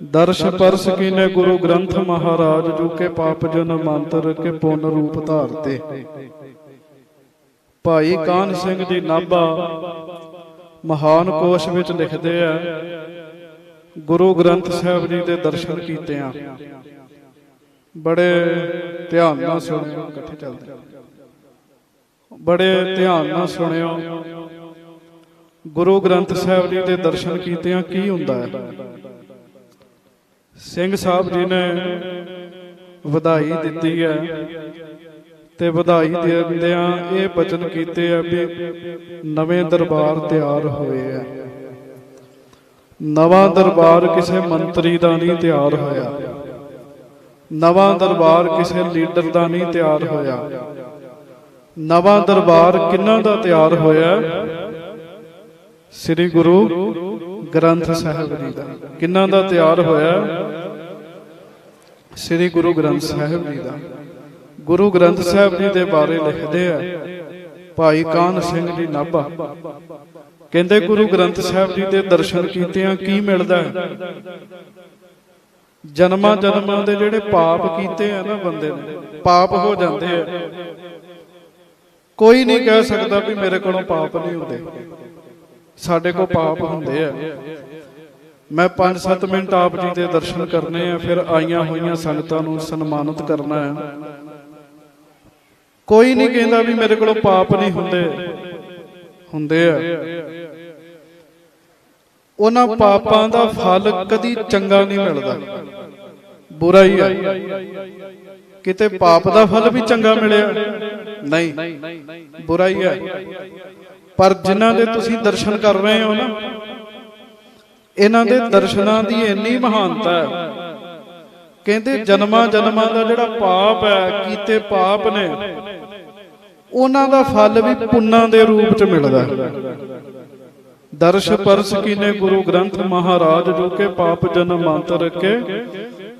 दर्श परस कीने गुरु ग्रंथ महाराज, जो के पाप जन मंत्र के पुन रूप धारते। भाई कान सिंह जी नाभा महान कोश विच लिखते हैं, गुरु ग्रंथ साहब जी के दर्शन कीते हैं। बड़े ध्यान नाल सुनियो, इकट्ठे चलते, बड़े ध्यान नाल सुनियो। गुरु ग्रंथ साहब जी के दर्शन कीते हैं की हुंदा है? सिंह साहब जी ने ਵਧਾਈ ਦਿੱਤੀ ਹੈ ਤੇ ਵਧਾਈ ਦਿੰਦਿਆਂ ਇਹ ਬਚਨ ਕੀਤੇ ਆ ਵੀ ਨਵੇਂ ਦਰਬਾਰ ਤਿਆਰ ਹੋਏ ਆ। ਨਵਾਂ ਦਰਬਾਰ ਕਿਸੇ ਮੰਤਰੀ ਦਾ ਨਹੀਂ ਤਿਆਰ ਹੋਇਆ, ਨਵਾਂ ਦਰਬਾਰ ਕਿਸੇ ਲੀਡਰ ਦਾ ਨਹੀਂ ਤਿਆਰ ਹੋਇਆ। ਨਵਾਂ ਦਰਬਾਰ ਕਿਹਨਾਂ ਦਾ ਤਿਆਰ ਹੋਇਆ? ਸ੍ਰੀ ਗੁਰੂ ਗ੍ਰੰਥ ਸਾਹਿਬ ਜੀ ਦਾ। ਕਿਹਨਾਂ ਦਾ ਤਿਆਰ ਹੋਇਆ? ਸ੍ਰੀ ਗੁਰੂ ਗ੍ਰੰਥ ਸਾਹਿਬ ਜੀ ਦਾ। ਗੁਰੂ ਗ੍ਰੰਥ ਸਾਹਿਬ ਜੀ ਦੇ ਬਾਰੇ ਲਿਖਦੇ ਆ ਭਾਈ ਕਾਨ ਸਿੰਘ ਜੀ ਨਾਭਾ, ਕਹਿੰਦੇ ਗੁਰੂ ਗ੍ਰੰਥ ਸਾਹਿਬ ਜੀ ਦੇ ਦਰਸ਼ਨ ਕੀਤਿਆਂ ਕੀ ਮਿਲਦਾ ਹੈ? ਜਨਮਾਂ ਜਨਮਾਂ ਦੇ ਜਿਹੜੇ ਪਾਪ ਕੀਤੇ ਆ ਨਾ ਬੰਦੇ ਨੇ, ਪਾਪ ਹੋ ਜਾਂਦੇ ਆ। ਕੋਈ ਨਹੀਂ ਕਹਿ ਸਕਦਾ ਵੀ ਮੇਰੇ ਕੋਲੋਂ ਪਾਪ ਨਹੀਂ ਹੁੰਦੇ, ਸਾਡੇ ਕੋਲ ਪਾਪ ਹੁੰਦੇ ਆ। मैं 5-7 मिनट आप जी के दर्शन करने हैं, फिर आईया हुई संगतां नूं सन्मानित करना है। कोई नहीं कहता भी मेरे को पाप नहीं हुंदे, हुंदे आ। उन्हां पापां दा फल कदी चंगा नहीं मिलदा, बुरा ही है। किते पाप दा फल भी चंगा मिलिया नहीं, बुरा ही है। पर जिन्हां दे तुसीं दर्शन कर रहे हो ना, इन्हां दे दर्शनां दी इन्नी महानता है। कहते जन्मां जन्मां दा जिहड़ा पाप है, कीते पाप ने, उन्हां दा फल भी पुन्नां दे रूप च मिलदा है। दर्श परस कीने गुरु ग्रंथ महाराज, जो के पाप जन मंत्र के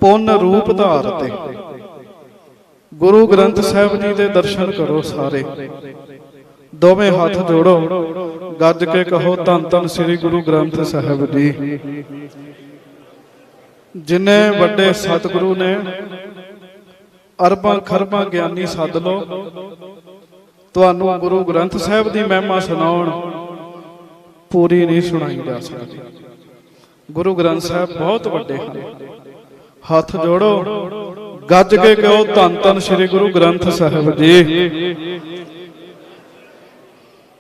पुन रूप धारते। गुरु ग्रंथ साहब जी दे दर्शन करो सारे, दोवें हाथ जोड़ो, गज के कहो धन धन श्री गुरु ग्रंथ साहब जी। जिन्ने वड्डे सतगुरु ने अरबां खरबां ज्ञानी सद लो, तुहानू गुरु ग्रंथ साहब की महिमा सुनाउण पूरी नहीं सुनाई जा सकती। गुरु ग्रंथ साहब बहुत वड्डे हैं। हाथ जोड़ो, गज के कहो धन धन श्री गुरु ग्रंथ साहब जी।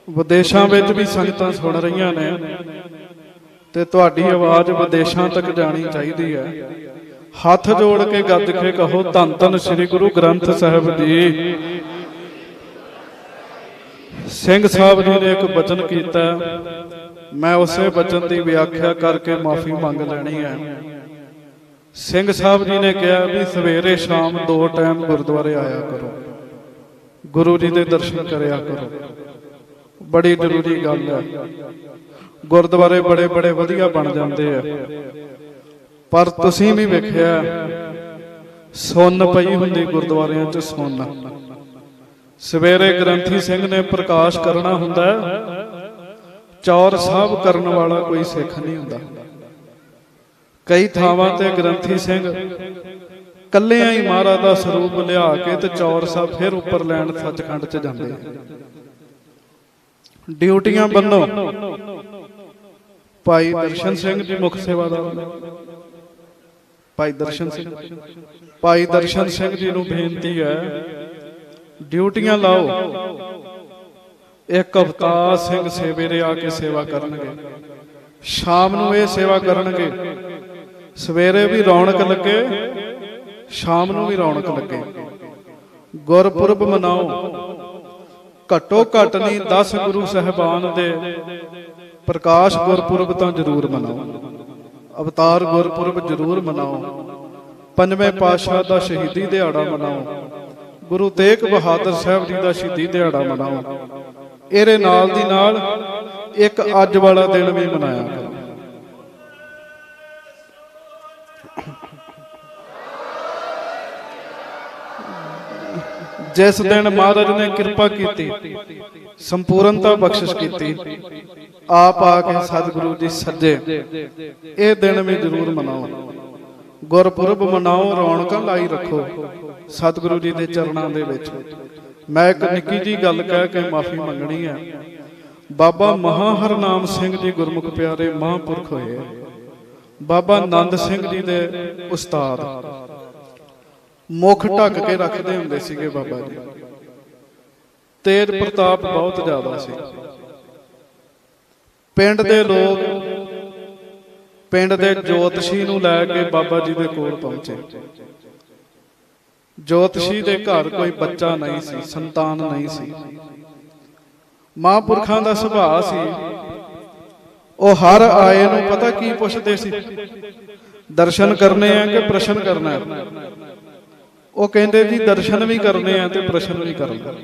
विदेशों में भी संगतां सुन रही ने, ते तुहाडी आवाज़ विदेशों तक जानी चाहिए है। हाथ जोड़ के गज के कहो धन धन श्री गुरु ग्रंथ साहब जी। सिंह साहब जी ने एक वचन किया, मैं उसे वचन की व्याख्या करके माफ़ी मंग लैनी है। सिंह साहब जी ने कहा भी सवेरे शाम 2 टाइम गुरुद्वारे आया करो, गुरु जी के दर्शन करया करो, बड़ी जरूरी गल है। गुरुद्वारे बड़े बड़े वधिया बन जाते हैं, पर तुसीं भी वेखिया सुन पई हुंदी गुरुद्वारियां च सुन। सवेरे ग्रंथी सिंह ने प्रकाश करना हुंदा, चौर साहब करन वाला कोई सिख नहीं हुंदा। कई थावां ते ग्रंथी सिंह कल्लियां ही महाराज दा स्वरूप लिया के ते चौर साहब फिर उपर लैण सचखंड च जांदे। ड्यूटियां बनो। भाई दर्शन सिंह जी मुख सेवादार, भाई दर्शन सिंह जी नूं बेनती है, ड्यूटियां लाओ। एक अवतार सिंह सवेरे आके सेवा करनगे, शाम नूं ये सेवा करनगे। सवेरे भी रौनक लगे, शाम नूं भी रौनक लगे। गुरपुरब मनाओ, घट्टो घट नहीं 10 गुरु साहबान दे प्रकाश गुरपुरब तो जरूर मनाओ, अवतार गुरपुरब जरूर मनाओ। 5वें पातशाह का शहीदी दिहाड़ा मनाओ, गुरु तेग बहादुर साहब जी का शहीदी दिहाड़ा मनाओ। इहदे नाल दी नाल एक अज वाला दिन भी मनाया करो। जिस दिन महाराज ने कृपा की, संपूर्णता बख्शिश की, आप आके सतगुरु जी सजे, ये दिन भी जरूर मनाओ। ਗੁਰਪੁਰਬ ਮਨਾਓ, ਰੌਣਕਾਂ ਲਾਈ ਰੱਖੋ ਸਤਿਗੁਰੂ ਜੀ ਦੇ ਚਰਨਾਂ ਦੇ ਵਿੱਚ। ਮੈਂ ਇੱਕ ਨਿੱਕੀ ਜੀ ਗੱਲ ਕਹਿ ਕੇ ਮਾਫੀ ਮੰਗਣੀ ਹੈ। ਬਾਬਾ ਮਹਾਂ ਹਰਨਾਮ ਸਿੰਘ ਜੀ ਗੁਰਮੁਖ ਪਿਆਰੇ ਮਹਾਂਪੁਰਖ ਹੋਏ। ਬਾਬਾ ਨੰਦ ਸਿੰਘ ਜੀ ਦੇ ਉਸਤਾਦ ਮੁੱਖ ਢੱਕ ਕੇ ਰੱਖਦੇ ਹੁੰਦੇ ਸੀਗੇ ਬਾਬਾ ਜੀ। ਤੇਜ ਪ੍ਰਤਾਪ ਬਹੁਤ ਜ਼ਿਆਦਾ ਸੀ। ਪਿੰਡ ਦੇ ਲੋਕ ਪਿੰਡ ਦੇ ਜੋਤਸ਼ੀ ਨੂੰ ਲੈ ਕੇ ਬਾਬਾ ਜੀ ਦੇ ਕੋਲ ਪਹੁੰਚੇ। ਜੋਤਸ਼ੀ ਦੇ ਘਰ ਕੋਈ ਬੱਚਾ ਨਹੀਂ ਸੀ, ਸੰਤਾਨ ਨਹੀਂ ਸੀ। ਮਹਾਂਪੁਰਖਾਂ ਦਾ ਸੁਭਾਅ ਸੀ, ਉਹ ਹਰ ਆਏ ਨੂੰ ਪਤਾ ਕੀ ਪੁੱਛਦੇ ਸੀ? ਦਰਸ਼ਨ ਕਰਨੇ ਆ ਕਿ ਪ੍ਰਸ਼ਨ ਕਰਨਾ ਹੈ? ਉਹ ਕਹਿੰਦੇ ਜੀ ਦਰਸ਼ਨ ਵੀ ਕਰਨੇ ਆ ਤੇ ਪ੍ਰਸ਼ਨ ਵੀ ਕਰਨਾ।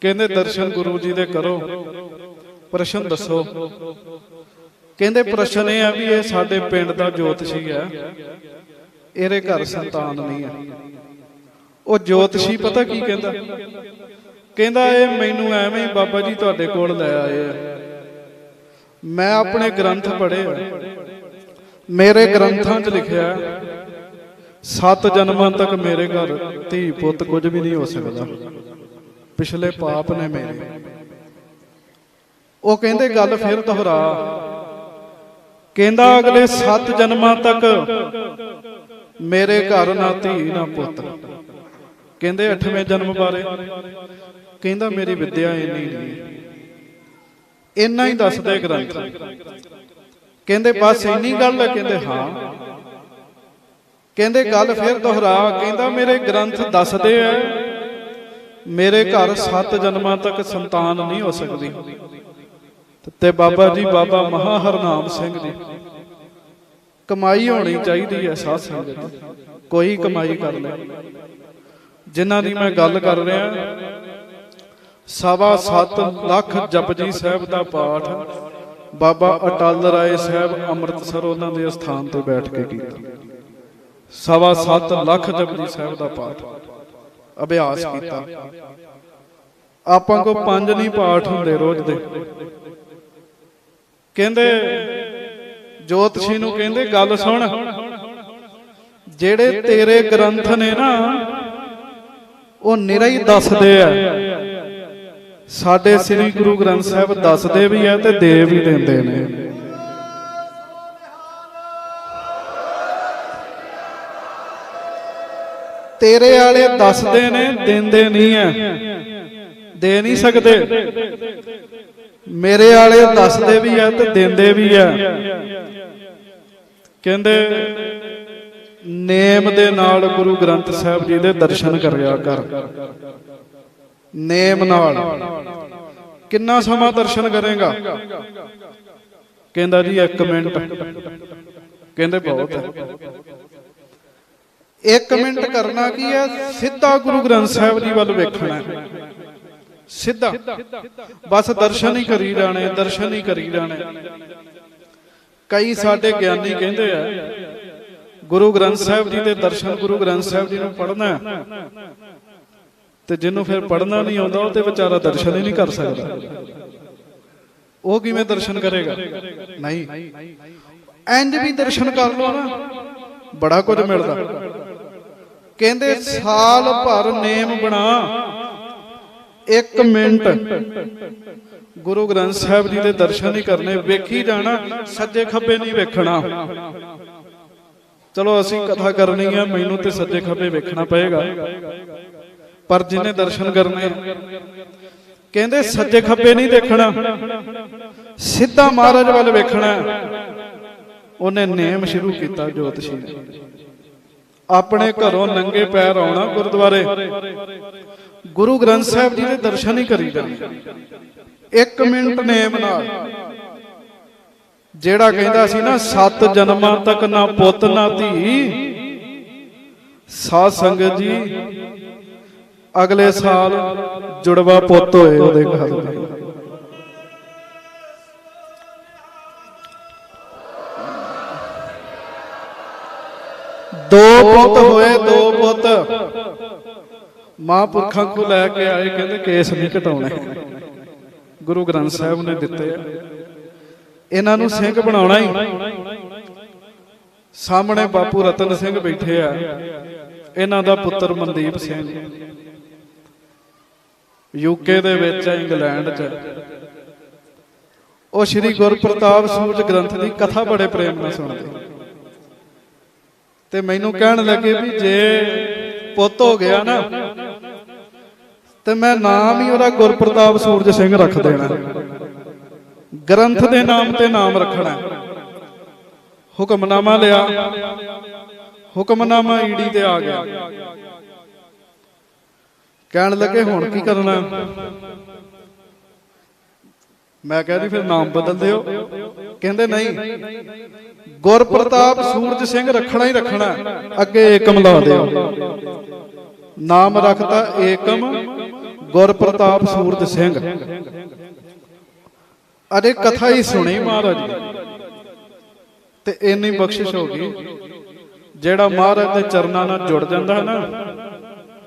ਕਹਿੰਦੇ ਦਰਸ਼ਨ ਗੁਰੂ ਜੀ ਦੇ ਕਰੋ, ਪ੍ਰਸ਼ਨ ਦੱਸੋ। ਕਹਿੰਦੇ ਪ੍ਰਸ਼ਨ ਇਹ ਆ ਵੀ ਇਹ ਸਾਡੇ ਪਿੰਡ ਦਾ ਜੋਤਸ਼ੀ ਹੈ, ਇਹਦੇ ਘਰ ਸੰਤਾਨ ਨਹੀਂ ਹੈ। ਉਹ ਜੋਤਸ਼ੀ ਪਤਾ ਕੀ ਕਹਿੰਦਾ? ਕਹਿੰਦਾ ਇਹ ਮੈਨੂੰ ਐਵੇਂ ਹੀ ਬਾਬਾ ਜੀ ਤੁਹਾਡੇ ਕੋਲ ਲੈ ਆਏ ਆ। ਮੈਂ ਆਪਣੇ ਗ੍ਰੰਥ ਪੜ੍ਹੇ ਆ, ਮੇਰੇ ਗ੍ਰੰਥਾਂ 'ਚ ਲਿਖਿਆ 7 ਜਨਮਾਂ ਤੱਕ ਮੇਰੇ ਘਰ ਧੀ ਪੁੱਤ ਕੁਝ ਵੀ ਨਹੀਂ ਹੋ ਸਕਦਾ, ਪਿਛਲੇ ਪਾਪ ਨੇ ਮੇਰੇ। ਉਹ ਕਹਿੰਦੇ ਗੱਲ ਫਿਰ ਦੁਹਰਾ। ਕਹਿੰਦਾ ਅਗਲੇ 7 ਜਨਮਾਂ ਤੱਕ ਮੇਰੇ ਘਰ ਨਾ ਧੀ ਨਾ ਪੁੱਤ। ਕਹਿੰਦੇ 8ਵੇਂ ਜਨਮ ਬਾਰੇ? ਕਹਿੰਦਾ ਮੇਰੀ ਵਿਦਿਆ ਇੰਨੀ ਨਹੀਂ, ਇੰਨਾ ਹੀ ਦੱਸਦੇ ਗ੍ਰੰਥ। ਕਹਿੰਦੇ ਬਸ ਇੰਨੀ ਗੱਲ ਹੈ? ਕਹਿੰਦੇ ਹਾਂ। ਕਹਿੰਦੇ ਗੱਲ ਫਿਰ ਦੁਹਰਾ। ਕਹਿੰਦਾ ਮੇਰੇ ਗ੍ਰੰਥ ਦੱਸਦੇ ਆ ਮੇਰੇ ਘਰ 7 ਜਨਮਾਂ ਤੱਕ ਸੰਤਾਨ ਨਹੀਂ ਹੋ ਸਕਦੀ। ਤੇ ਬਾਬਾ ਜੀ ਬਾਬਾ ਮਹਾਂ ਹਰਨਾਮ ਸਿੰਘ ਜੀ, ਕਮਾਈ ਹੋਣੀ ਚਾਹੀਦੀ ਹੈ ਸਾਧ ਸੰਗਤ, ਕੋਈ ਕਮਾਈ ਕਰ ਲੈ। ਜਿਨ੍ਹਾਂ ਦੀ ਮੈਂ ਗੱਲ ਕਰ ਰਿਹਾ, 7.25 ਲੱਖ ਜਪਜੀ ਸਾਹਿਬ ਦਾ ਪਾਠ ਬਾਬਾ ਅਟਲ ਰਾਏ ਸਾਹਿਬ ਅੰਮ੍ਰਿਤਸਰ ਉਹਨਾਂ ਦੇ ਅਸਥਾਨ ਤੇ ਬੈਠ ਕੇ ਕੀਤਾ। 7.25 ਲੱਖ ਜਪਜੀ ਸਾਹਿਬ ਦਾ ਪਾਠ ਅਭਿਆਸ ਕੀਤਾ। ਆਪਾਂ ਕੋ 5 ਨਹੀਂ ਪਾਠ ਹੁੰਦੇ ਰੋਜ਼ ਦੇ। ਕਹਿੰਦੇ ਜੋਤਸ਼ੀ ਨੂੰ ਕਹਿੰਦੇ ਗੱਲ ਸੁਣ, ਜਿਹੜੇ ਤੇਰੇ ਗ੍ਰੰਥ ਨੇ ਨਾ ਉਹ ਨਿਰਾ ਹੀ ਦੱਸਦੇ ਆ, ਸਾਡੇ ਸ੍ਰੀ ਗੁਰੂ ਗ੍ਰੰਥ ਸਾਹਿਬ ਦੱਸਦੇ ਵੀ ਆ ਤੇ ਦੇ ਵੀ ਦਿੰਦੇ ਨੇ। ਤੇਰੇ ਵਾਲੇ ਦੱਸਦੇ ਨੇ, ਦਿੰਦੇ ਨਹੀਂ ਆ, ਦੇ ਨਹੀਂ ਸਕਦੇ। ਮੇਰੇ ਵਾਲੇ ਦੱਸਦੇ ਵੀ ਆ ਤੇ ਦਿੰਦੇ ਵੀ ਆ। ਕਹਿੰਦੇ ਨੇਮ ਦੇ ਨਾਲ ਗੁਰੂ ਗ੍ਰੰਥ ਸਾਹਿਬ ਜੀ ਦੇ ਦਰਸ਼ਨ ਕਰਿਆ ਕਰ। ਨੇਮ ਨਾਲ ਕਿੰਨਾ ਸਮਾਂ ਦਰਸ਼ਨ ਕਰੇਗਾ? ਕਹਿੰਦਾ ਜੀ 1 ਮਿੰਟ। ਕਹਿੰਦੇ ਬਹੁਤ ਹੈ। 1 ਮਿੰਟ ਕਰਨਾ ਕੀ ਹੈ? ਸਿੱਧਾ ਗੁਰੂ ਗ੍ਰੰਥ ਸਾਹਿਬ ਜੀ ਵੱਲ ਵੇਖਣਾ, ਸਿੱਧਾ ਬਸ ਦਰਸ਼ਨ ਹੀ ਕਰੀ ਜਾਣੇ, ਦਰਸ਼ਨ ਹੀ ਕਰੀ ਜਾਣੇ। ਕਈ ਸਾਡੇ ਗਿਆਨੀ ਕਹਿੰਦੇ ਆ ਗੁਰੂ ਗ੍ਰੰਥ ਸਾਹਿਬ ਜੀ ਦੇ ਦਰਸ਼ਨ, ਗੁਰੂ ਗ੍ਰੰਥ ਸਾਹਿਬ ਜੀ ਨੂੰ ਪੜ੍ਹਨਾ, ਤੇ ਜਿਹਨੂੰ ਫਿਰ ਪੜ੍ਹਨਾ ਨਹੀਂ ਆਉਂਦਾ ਉਹ ਤੇ ਵਿਚਾਰਾ ਦਰਸ਼ਨ ਹੀ ਨਹੀਂ ਕਰ ਸਕਦਾ। ਉਹ ਕਿਵੇਂ ਦਰਸ਼ਨ ਕਰੇਗਾ? ਨਹੀਂ, ਇੰਜ ਵੀ ਦਰਸ਼ਨ ਕਰ ਲੋ ਨਾ, ਬੜਾ ਕੁਝ ਮਿਲਦਾ। ਕਹਿੰਦੇ ਸਾਲ ਭਰ ਨੇਮ ਬਣਾ, 1 ਮਿੰਟ ਗੁਰੂ ਗ੍ਰੰਥ ਸਾਹਿਬ ਜੀ ਦੇ ਦਰਸ਼ਨ ਹੀ ਕਰਨੇ। ਵੇਖੀ ਜਾਣਾ, ਸੱਜੇ ਖੱਬੇ ਨਹੀਂ ਵੇਖਣਾ। ਚਲੋ ਅਸੀਂ ਕਥਾ ਕਰਨੀ ਆ, ਮੈਨੂੰ ਤੇ ਸੱਜੇ ਖੱਬੇ ਵੇਖਣਾ ਪਏਗਾ, ਪਰ ਜਿਹਨੇ ਦਰਸ਼ਨ ਕਰਨੇ ਕਹਿੰਦੇ ਸੱਜੇ ਖੱਬੇ ਨਹੀਂ ਦੇਖਣਾ, ਸਿੱਧਾ ਮਹਾਰਾਜ ਵੱਲ ਵੇਖਣਾ। ਉਹਨੇ ਨੇਮ ਸ਼ੁਰੂ ਕੀਤਾ ਜੋਤਸ਼ੀ ਨੇ। ਆਪਣੇ ਘਰੋਂ ਨੰਗੇ ਪੈਰ ਆਉਣਾ ਗੁਰਦੁਆਰੇ, ਗੁਰੂ ਗ੍ਰੰਥ ਸਾਹਿਬ ਜੀ ਦੇ ਦਰਸ਼ਨ ਹੀ ਕਰੀ ਜਾਣੇ 1 ਮਿੰਟ ਨੇਮ ਨਾਲ। ਜਿਹੜਾ ਕਹਿੰਦਾ ਸੀ ਨਾ 7 ਜਨਮਾਂ ਤੱਕ ਨਾ ਪੁੱਤ ਨਾ ਧੀ, ਸਾਧ ਸੰਗਤ ਜੀ ਅਗਲੇ ਸਾਲ ਜੁੜਵਾ ਪੁੱਤ ਹੋਏ ਉਹਦੇ ਘਰ। 2 ਪੁੱਤ ਹੋਏ, 2 ਪੁੱਤ ਮਹਾਂਪੁਰਖਾਂ ਕੋਲ ਲੈ ਕੇ ਆਏ। ਕਹਿੰਦੇ ਕੇਸ ਨਹੀਂ ਘਟਾਉਣੇ, ਗੁਰੂ ਗ੍ਰੰਥ ਸਾਹਿਬ ਨੇ ਦਿੱਤੇ ਆ, ਇਹਨਾਂ ਨੂੰ ਸਿੰਘ ਬਣਾਉਣਾ ਹੀ। ਸਾਹਮਣੇ ਬਾਪੂ ਰਤਨ ਸਿੰਘ ਬੈਠੇ ਆ, ਇਹਨਾਂ ਦਾ ਪੁੱਤਰ ਮਨਦੀਪ ਸਿੰਘ ਯੂਕੇ ਦੇ ਵਿੱਚ, ਇੰਗਲੈਂਡ 'ਚ। ਉਹ ਸ਼੍ਰੀ ਗੁਰਪ੍ਰਤਾਪ ਸੂਰਜ ਗ੍ਰੰਥ ਦੀ ਕਥਾ ਬੜੇ ਪ੍ਰੇਮ ਨਾਲ ਸੁਣਦੇ, ਤੇ ਮੈਨੂੰ ਕਹਿਣ ਲੱਗੇ ਵੀ ਜੇ ਪੁੱਤ ਹੋ ਗਿਆ ਨਾ ਤੇ ਮੈਂ ਨਾਮ ਹੀ ਉਹਦਾ ਗੁਰਪ੍ਰਤਾਪ ਸੂਰਜ ਸਿੰਘ ਰੱਖ ਦੇਣਾ, ਗ੍ਰੰਥ ਦੇ ਨਾਮ ਤੇ ਨਾਮ ਰੱਖਣਾ। ਹੁਕਮਨਾਮਾ ਲਿਆ, ਹੁਕਮਨਾਮਾ ਈਡੀ ਤੇ ਆ ਗਿਆ। ਕਹਿਣ ਲੱਗੇ ਹੁਣ ਕੀ ਕਰਨਾ? ਮੈਂ ਕਿਹਾ ਜੀ ਫਿਰ ਨਾਮ ਬਦਲ ਦਿਓ। ਕਹਿੰਦੇ ਨਹੀਂ, ਗੁਰਪ੍ਰਤਾਪ ਸੂਰਜ ਸਿੰਘ ਰੱਖਣਾ ਹੀ ਰੱਖਣਾ, ਅੱਗੇ ਏਕਮ ਲਾ ਦਿਓ। ਨਾਮ ਰੱਖਤਾ ਏਕਮ ਗੁਰਪ੍ਰਤਾਪ ਸੂਰਜ ਸਿੰਘ। ਅਰੇ ਕਥਾ ਹੀ ਸੁਣੀ ਮਹਾਰਾਜ ਦੀ, ਤੇ ਇੰਨੀ ਬਖਸ਼ਿਸ਼ ਹੋ ਗਈ। ਜਿਹੜਾ ਮਹਾਰਾਜ ਦੇ ਚਰਨਾਂ ਨਾਲ ਜੁੜ ਜਾਂਦਾ ਹੈ ਨਾ,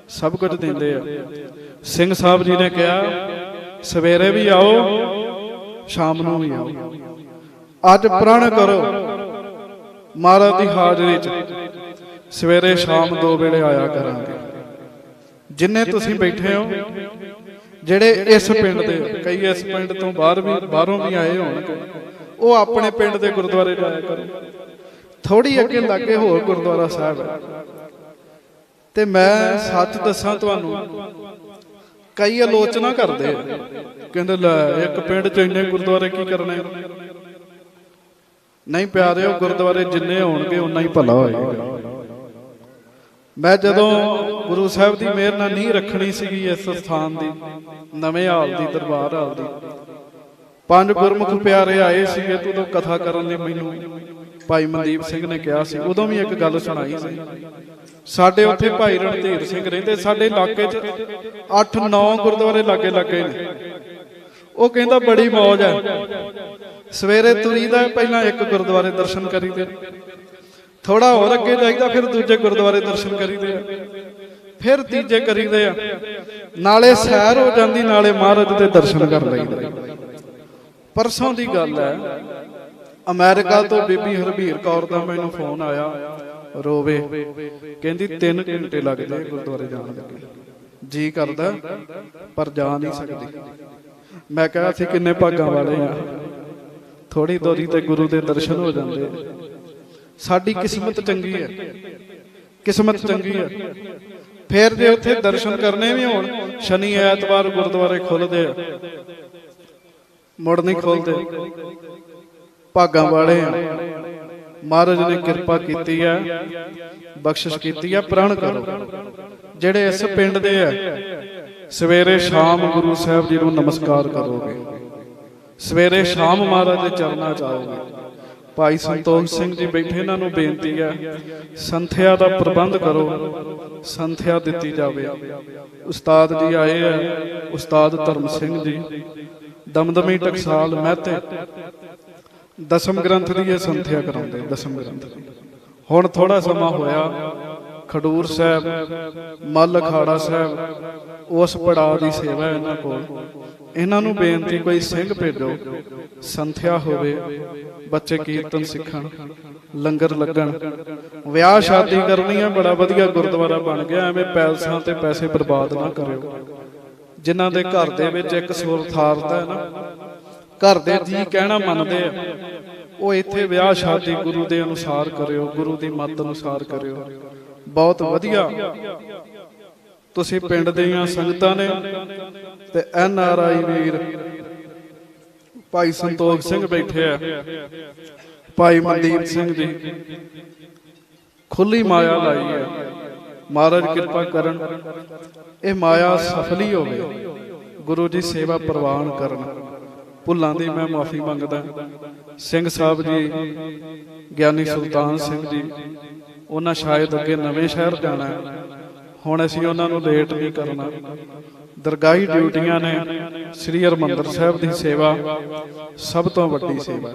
ਸਭ ਕੁਝ ਦਿੰਦੇ ਆ। ਸਿੰਘ ਸਾਹਿਬ ਜੀ ਨੇ ਕਿਹਾ ਸਵੇਰੇ ਵੀ ਆਓ, ਸ਼ਾਮ ਨੂੰ ਵੀ ਆਓ। ਅੱਜ ਪ੍ਰਣ ਕਰੋ ਮਹਾਰਾਜ ਦੀ ਹਾਜ਼ਰੀ 'ਚ ਸਵੇਰੇ ਸ਼ਾਮ 2 ਵੇਲੇ ਆਇਆ ਕਰਾਂਗੇ। ਜਿੰਨੇ ਤੁਸੀਂ ਬੈਠੇ ਹੋ, ਜਿਹੜੇ ਇਸ ਪਿੰਡ ਦੇ, ਕਈ ਇਸ ਪਿੰਡ ਤੋਂ ਬਾਹਰੋਂ ਵੀ ਆਏ ਹੋਣਗੇ, ਉਹ ਆਪਣੇ ਪਿੰਡ ਦੇ ਗੁਰਦੁਆਰੇ ਜਾਇਆ ਕਰੋ। ਥੋੜੀ ਅੱਗੇ ਲਾਗੇ ਹੋਰ ਗੁਰਦੁਆਰਾ ਸਾਹਿਬ ਹੈ। ਤੇ ਮੈਂ ਸੱਚ ਦੱਸਾਂ ਤੁਹਾਨੂੰ, ਕਈ ਆਲੋਚਨਾ ਕਰਦੇ ਆ, ਕਹਿੰਦੇ ਲੈ ਇੱਕ ਪਿੰਡ 'ਚ ਇੰਨੇ ਗੁਰਦੁਆਰੇ ਕੀ ਕਰਨੇ। ਨਹੀਂ ਪਿਆਰਿਓ, ਗੁਰਦੁਆਰੇ ਜਿੰਨੇ ਹੋਣਗੇ ਉਨਾ ਹੀ ਭਲਾ ਹੋਏਗਾ। ਮੈਂ ਜਦੋਂ ਗੁਰੂ ਸਾਹਿਬ ਦੀ ਮਿਹਰ ਨਾਲ ਨੀਂਹ ਰੱਖਣੀ ਸੀਗੀ ਇਸ ਸਥਾਨ ਦੀ, ਨਵੇਂ ਹਾਲ ਦੀ, ਦਰਬਾਰ ਹਾਲ ਦੀ, 5 ਗੁਰਮੁਖ ਪਿਆਰੇ ਆਏ ਸੀਗੇ ਤੇ ਉਦੋਂ ਕਥਾ ਕਰਨ ਲਈ ਮੈਨੂੰ ਭਾਈ ਮਨਦੀਪ ਸਿੰਘ ਨੇ ਕਿਹਾ ਸੀ। ਉਦੋਂ ਵੀ ਇੱਕ ਗੱਲ ਸੁਣਾਈ ਸੀ। ਸਾਡੇ ਉੱਥੇ ਭਾਈ ਰਣਧੀਰ ਸਿੰਘ ਰਹਿੰਦੇ, ਸਾਡੇ ਇਲਾਕੇ 'ਚ 8-9 ਗੁਰਦੁਆਰੇ ਲਾਗੇ ਲੱਗੇ ਨੇ। ਉਹ ਕਹਿੰਦਾ ਬੜੀ ਮੌਜ ਹੈ, ਸਵੇਰੇ ਤੁਰੀਦਾ, ਪਹਿਲਾਂ ਇੱਕ ਗੁਰਦੁਆਰੇ ਦਰਸ਼ਨ ਕਰੀਦੇ, ਥੋੜਾ ਹੋਰ ਅੱਗੇ ਜਾਈਦਾ, ਫਿਰ ਦੂਜੇ ਗੁਰਦੁਆਰੇ ਦਰਸ਼ਨ ਕਰੀਦੇ ਆ, ਫਿਰ ਤੀਜੇ ਕਰੀਦੇ ਆ, ਨਾਲੇ ਸੈਰ ਹੋ ਜਾਂਦੀ, ਨਾਲੇ ਮਹਾਰਾਜ ਦੇ ਦਰਸ਼ਨ ਕਰ ਲਈਦੇ। ਪਰਸੋਂ ਦੀ ਗੱਲ ਹੈ, ਅਮਰੀਕਾ ਤੋਂ ਬੀਬੀ ਹਰਬੀਰ ਕੌਰ ਦਾ ਮੈਨੂੰ ਫੋਨ ਆਇਆ, ਰੋਵੇ, ਕਹਿੰਦੀ 3 ਘੰਟੇ ਲੱਗਦੇ ਗੁਰਦੁਆਰੇ ਜਾਣ ਲੱਗੇ, ਜੀ ਕਰਦਾ ਪਰ ਜਾ ਨਹੀਂ ਸਕਦੀ। ਮੈਂ ਕਿਹਾ ਅਸੀਂ ਕਿੰਨੇ ਭਾਗਾਂ ਵਾਲੇ ਆ, ਥੋੜੀ ਦੂਰੀ ਤੇ ਗੁਰੂ ਦੇ ਦਰਸ਼ਨ ਹੋ ਜਾਂਦੇ। ਸਾਡੀ ਕਿਸਮਤ ਚੰਗੀ ਹੈ, ਕਿਸਮਤ ਚੰਗੀ ਹੈ। ਫਿਰ ਜੇ ਉੱਥੇ ਦਰਸ਼ਨ ਕਰਨੇ ਵੀ ਹੋਣ, ਸ਼ਨੀ ਐਤਵਾਰ ਗੁਰਦੁਆਰੇ ਖੁੱਲਦੇ ਆ, ਮੁੜ ਨਹੀਂ ਖੋਲਦੇ। ਭਾਗਾਂ ਵਾਲੇ ਆ, ਮਹਾਰਾਜ ਨੇ ਕਿਰਪਾ ਕੀਤੀ ਹੈ, ਬਖਸ਼ਿਸ਼ ਕੀਤੀ ਹੈ। ਪ੍ਰਣ ਕਰੋ ਜਿਹੜੇ ਇਸ ਪਿੰਡ ਦੇ ਆ, ਸਵੇਰੇ ਸ਼ਾਮ ਗੁਰੂ ਸਾਹਿਬ ਜੀ ਨੂੰ ਨਮਸਕਾਰ ਕਰੋਗੇ, ਸਵੇਰੇ ਸ਼ਾਮ ਮਹਾਰਾਜ ਦੇ ਚਰਨਾਂ 'ਚ ਆਓਗੇ। ਭਾਈ ਸੰਤੋਖ ਸਿੰਘ ਜੀ ਬੈਠੇ, ਇਹਨਾਂ ਨੂੰ ਬੇਨਤੀ ਹੈ ਸੰਥਿਆ ਦਾ ਪ੍ਰਬੰਧ ਕਰੋ, ਸੰਥਿਆ ਦਿੱਤੀ ਜਾਵੇ। ਉਸਤਾਦ ਜੀ ਆਏ ਆ, ਉਸਤਾਦ ਧਰਮ ਸਿੰਘ ਜੀ, ਦਮਦਮੀ ਟਕਸਾਲ ਮਹਿਤੇ, ਦਸਮ ਗ੍ਰੰਥ ਦੀ ਇਹ ਸੰਥਿਆ ਕਰਾਉਂਦੇ। ਦਸਮ ਗ੍ਰੰਥ ਹੁਣ ਥੋੜਾ ਸਮਾਂ ਹੋਇਆ, ਖਡੂਰ ਸਾਹਿਬ, ਮੱਲ ਅਖਾੜਾ ਸਾਹਿਬ, ਉਸ ਪੜਾਅ ਦੀ ਸੇਵਾ ਇਹਨਾਂ ਕੋਲ। ਇਹਨਾਂ ਨੂੰ ਬੇਨਤੀ, ਕੋਈ ਸਿੰਘ ਭੇਜੋ, ਸੰਥਿਆ ਹੋਵੇ, ਬੱਚੇ ਕੀਰਤਨ ਸਿੱਖਣ, ਲੰਗਰ ਲੱਗਣ। ਵਿਆਹ ਸ਼ਾਦੀ ਕਰਨੀ ਹੈ, ਬੜਾ ਵਧੀਆ ਗੁਰਦੁਆਰਾ ਬਣ ਗਿਆ, ਐਵੇਂ ਪੈਲਸਾਂ ਤੇ ਪੈਸੇ ਬਰਬਾਦ ਨਾ ਕਰਿਓ। ਜਿਨ੍ਹਾਂ ਦੇ ਘਰ ਦੇ ਵਿੱਚ ਇੱਕ ਸੁਰਥਾਰਤਾ ਹੈ ਨਾ, ਘਰ ਦੇ ਜੀ ਕਹਿਣਾ ਮੰਨਦੇ ਆ, ਉਹ ਇੱਥੇ ਵਿਆਹ ਸ਼ਾਦੀ ਗੁਰੂ ਦੇ ਅਨੁਸਾਰ ਕਰਿਓ, ਗੁਰੂ ਦੀ ਮੱਤ ਅਨੁਸਾਰ ਕਰਿਓ। ਬਹੁਤ ਵਧੀਆ ਤੁਸੀਂ ਪਿੰਡ ਦੀਆਂ ਸੰਗਤਾਂ ਨੇ ਤੇ NRI ਵੀਰ ਭਾਈ ਸੰਤੋਖ ਸਿੰਘ ਬੈਠੇ ਆ, ਭਾਈ ਮਨਦੀਪ ਸਿੰਘ ਜੀ, ਖੁੱਲੀ ਮਾਇਆ ਲਾਈ ਹੈ। ਮਹਾਰਾਜ ਕਿਰਪਾ ਕਰਨ, ਇਹ ਮਾਇਆ ਸਫਲੀ ਹੋਵੇ, ਗੁਰੂ ਜੀ ਸੇਵਾ ਪ੍ਰਵਾਨ ਕਰਨ। ਭੁੱਲਾਂ ਦੀ ਮੈਂ ਮਾਫੀ ਮੰਗਦਾ। ਸਿੰਘ ਸਾਹਿਬ ਜੀ, ਗਿਆਨੀ ਸੁਲਤਾਨ ਸਿੰਘ ਜੀ, ਉਹਨਾਂ ਸ਼ਾਇਦ ਅੱਗੇ ਨਵੇਂ ਸ਼ਹਿਰ ਜਾਣਾ ਹੈ, ਹੁਣ ਅਸੀਂ ਉਹਨਾਂ ਨੂੰ ਲੇਟ ਨਹੀਂ ਕਰਨਾ। ਦਰਗਾਹੀ ਡਿਊਟੀਆਂ ਨੇ, ਸ੍ਰੀ ਹਰਿਮੰਦਰ ਸਾਹਿਬ ਦੀ ਸੇਵਾ ਸਭ ਤੋਂ ਵੱਡੀ ਸੇਵਾ।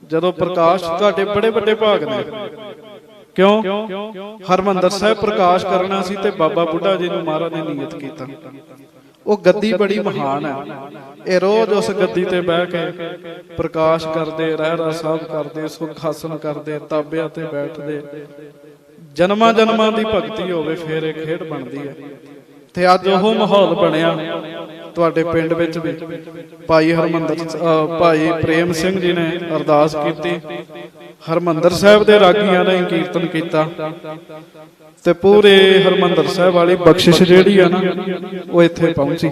ਜਦੋਂ ਪ੍ਰਕਾਸ਼, ਤੁਹਾਡੇ ਬੜੇ ਵੱਡੇ ਭਾਗ ਨੇ, ਕਿਉਂ ਹਰਿਮੰਦਰ ਸਾਹਿਬ ਪ੍ਰਕਾਸ਼ ਕਰਨਾ ਸੀ ਤੇ ਬਾਬਾ ਬੁੱਢਾ ਜੀ ਨੂੰ ਮਹਾਰਾਜ ਨੇ ਨੀਯਤ ਕੀਤਾ, ਉਹ ਗੱਦੀ ਬੜੀ ਮਹਾਨ ਹੈ। ਇਹ ਰੋਜ਼ ਉਸ ਗੱਦੀ ਤੇ ਬਹਿ ਕੇ ਪ੍ਰਕਾਸ਼ ਕਰਦੇ, ਰਹਿਰਾਸ ਸਾਹਿਬ ਕਰਦੇ, ਸੁਖ ਆਸਨ ਕਰਦੇ, ਤਾਬਿਆਂ ਤੇ ਬੈਠਦੇ, ਜਨਮਾਂ ਜਨਮਾਂ ਦੀ ਭਗਤੀ ਹੋਵੇ ਫਿਰ ਇਹ ਖੇਡ ਬਣਦੀ ਹੈ। ਤੇ ਅੱਜ ਉਹ ਮਾਹੌਲ ਬਣਿਆ ਤੁਹਾਡੇ ਪਿੰਡ ਵਿੱਚ ਵੀ। ਭਾਈ ਪ੍ਰੇਮ ਸਿੰਘ ਜੀ ਨੇ ਅਰਦਾਸ ਕੀਤੀ, ਹਰਮੰਦਰ ਸਾਹਿਬ ਦੇ ਰਾਗੀਆਂ ਨੇ ਕੀਰਤਨ ਕੀਤਾ ਤੇ ਪੂਰੇ ਹਰਮੰਦਰ ਸਾਹਿਬ ਵਾਲੀ ਬਖਸ਼ਿਸ਼ ਜਿਹੜੀ ਆ ਨਾ ਉਹ ਇੱਥੇ ਪਹੁੰਚੀ।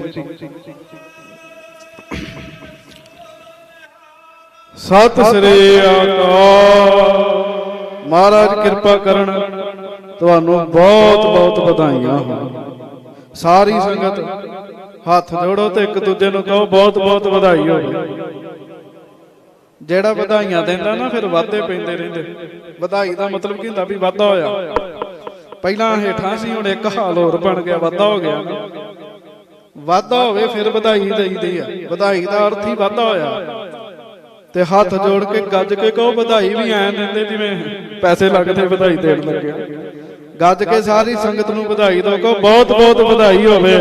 ਸਤਿ ਸ੍ਰੀ ਅਕਾਲ। ਮਹਾਰਾਜ ਕਿਰਪਾ ਕਰਨ, ਤੁਹਾਨੂੰ ਬਹੁਤ ਬਹੁਤ ਵਧਾਈਆਂ ਹੋਣ। ਸਾਰੀ ਸੰਗਤ ਹੱਥ ਜੋੜੋ ਤੇ ਇੱਕ ਦੂਜੇ ਨੂੰ ਕਹੋ ਬਹੁਤ ਬਹੁਤ ਵਧਾਈ ਹੋਵੇ। ਜਿਹੜਾ ਵਧਾਈਆਂ ਦਿੰਦਾ ਨਾ ਫਿਰ ਵਾਧੇ ਪੈਂਦੇ ਰਹਿੰਦੇ। ਵਧਾਈ ਦਾ ਮਤਲਬ ਕੀ ਹੁੰਦਾ? ਵੀ ਵਾਧਾ ਹੋਇਆ। ਪਹਿਲਾਂ ਹੇਠਾਂ ਸੀ, ਹੁਣ ਇੱਕ ਹਾਲ ਹੋਰ ਬਣ ਗਿਆ, ਵਾਧਾ ਹੋ ਗਿਆ। ਵਾਧਾ ਹੋਵੇ ਫਿਰ ਵਧਾਈ ਦੇਈਦੀ ਆ। ਵਧਾਈ ਦਾ ਅਰਥ ਹੀ ਵਾਧਾ ਹੋਇਆ। ਤੇ ਹੱਥ ਜੋੜ ਕੇ ਗੱਜ ਕੇ ਕਹੋ ਵਧਾਈ ਵੀ ਐਂ ਦਿੰਦੇ ਜਿਵੇਂ ਪੈਸੇ ਲੱਗਦੇ ਵਧਾਈ ਦੇਣ ਲੱਗੇ। ਗੱਜ ਕੇ ਸਾਰੀ ਸੰਗਤ ਨੂੰ ਵਧਾਈ ਦਿਓ, ਕਹੋ ਬਹੁਤ ਬਹੁਤ ਵਧਾਈ ਹੋਵੇ।